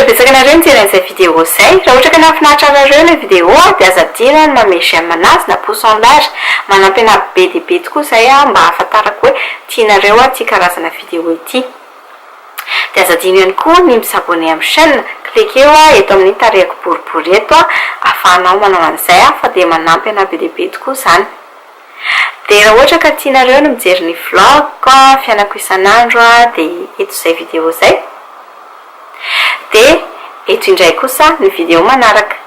betsaka anareo mijeran'izay vidéo izay raha ohatra ka nahafinaritra anareo ilay vidéo dia azadina ny manome j'aime anazy na pouce en l'air manampy ana be dia be tokoa izay mba hahafantarako hoe tianareo ity karazana vidéo ity. Dia azadina ihany koa ny misabone amin'ny chaîne, cliquez eo eto amin'ny tarehiko boribory eto ahafahanao manao an'izay fa dia manampy ana be dia be tokoa izany. Dia raha ohatra ka tianareo no mijery ny vlog fiainako isan'andro dia eto izay vidéo izay. Dia eto indray kosa ny vidéo manaraka.